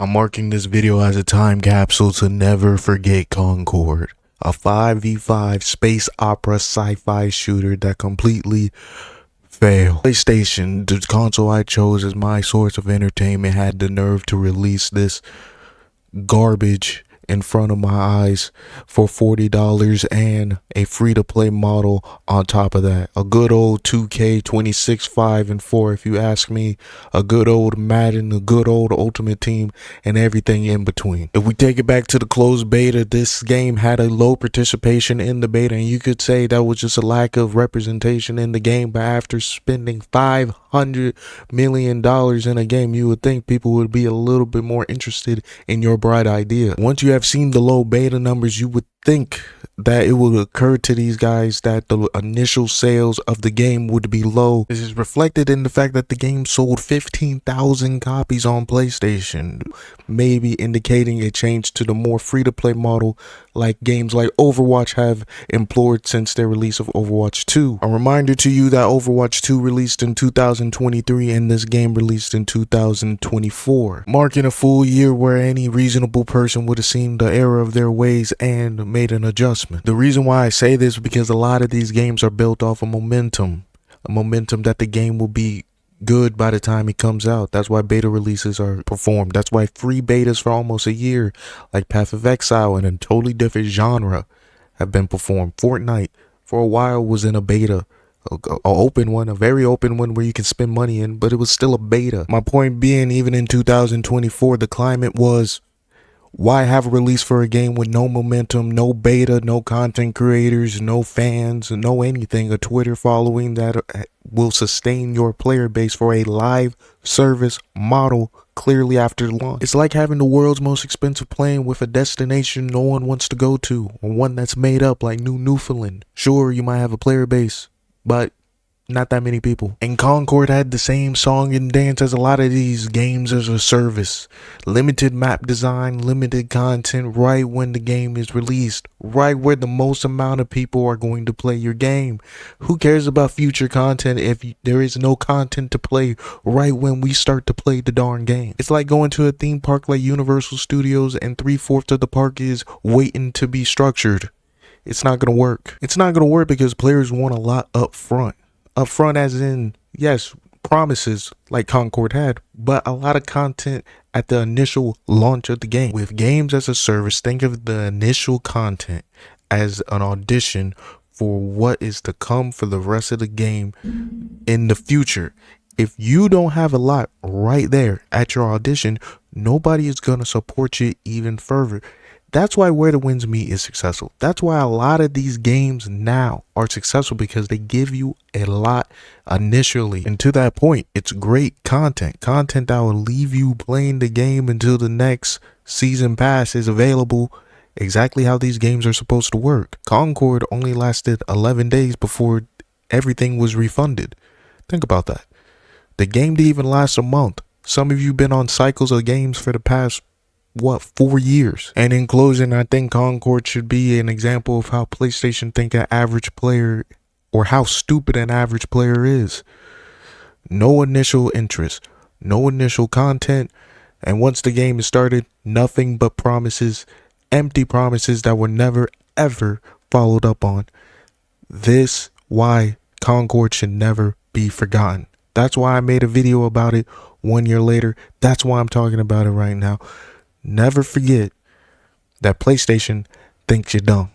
I'm marking this video as a time capsule to never forget Concord, a 5v5 space opera sci-fi shooter that completely failed. PlayStation, the console I chose as my source of entertainment, had the nerve to release this garbage in front of my eyes for $40 and a free-to-play model on top of that. A good old 2K 26, 5, and 4 if you ask me. A good old Madden, a good old Ultimate Team, and everything in between. If we take it back to the closed beta, this game had a low participation in the beta, and you could say that was just a lack of representation in the game. But after spending $500 million in a game, you would think people would be a little bit more interested in your bright idea. Once you have seen the low beta numbers, you would think that it would occur to these guys that the initial sales of the game would be low. This is reflected in the fact that the game sold 15,000 copies on PlayStation, maybe indicating a change to the more free-to-play model like games like Overwatch have employed since their release of Overwatch 2. A reminder to you that Overwatch 2 released in 2023 and this game released in 2024, marking a full year where any reasonable person would have seen the error of their ways and made an adjustment. The reason why I say this is because a lot of these games are built off of momentum, a momentum that the game will be good by the time it comes out. That's why beta releases are performed. That's why free betas for almost a year, like Path of Exile and a totally different genre, have been performed. Fortnite for a while was in a beta, a open one, a very open one where you can spend money in, but it was still a beta. My point being, even in 2024, the climate was, why have a release for a game with no momentum, no beta, no content creators, no fans, no anything, a Twitter following that will sustain your player base for a live service model clearly after launch? It's like having the world's most expensive plane with a destination no one wants to go to, or one that's made up like New Newfoundland. Sure, you might have a player base, but not that many people. And Concord had the same song and dance as a lot of these games as a service. Limited map design, limited content right when the game is released, right where the most amount of people are going to play your game. Who cares about future content if there is no content to play right when we start to play the darn game? It's like going to a theme park like Universal Studios and 3/4 of the park is waiting to be structured. It's not going to work. It's not going to work because players want a lot up front. Upfront as in, yes, promises like Concord had, but a lot of content at the initial launch of the game. With games as a service, think of the initial content as an audition for what is to come for the rest of the game in the future. If you don't have a lot right there at your audition, nobody is going to support you even further. That's why Where the Winds Meet is successful. That's why a lot of these games now are successful, because they give you a lot initially. And to that point, it's great content. Content that will leave you playing the game until the next season pass is available, exactly how these games are supposed to work. Concord only lasted 11 days before everything was refunded. Think about that. The game didn't even last a month. Some of you been on cycles of games for the past 4 years. And in closing, I think Concord should be an example of how PlayStation think an average player, or how stupid an average player is. No initial interest, no initial content, and once the game is started, nothing but promises, empty promises that were never ever followed up on. This why Concord should never be forgotten. That's why I made a video about it 1 year later. That's why I'm talking about it right now. Never forget that PlayStation thinks you're dumb.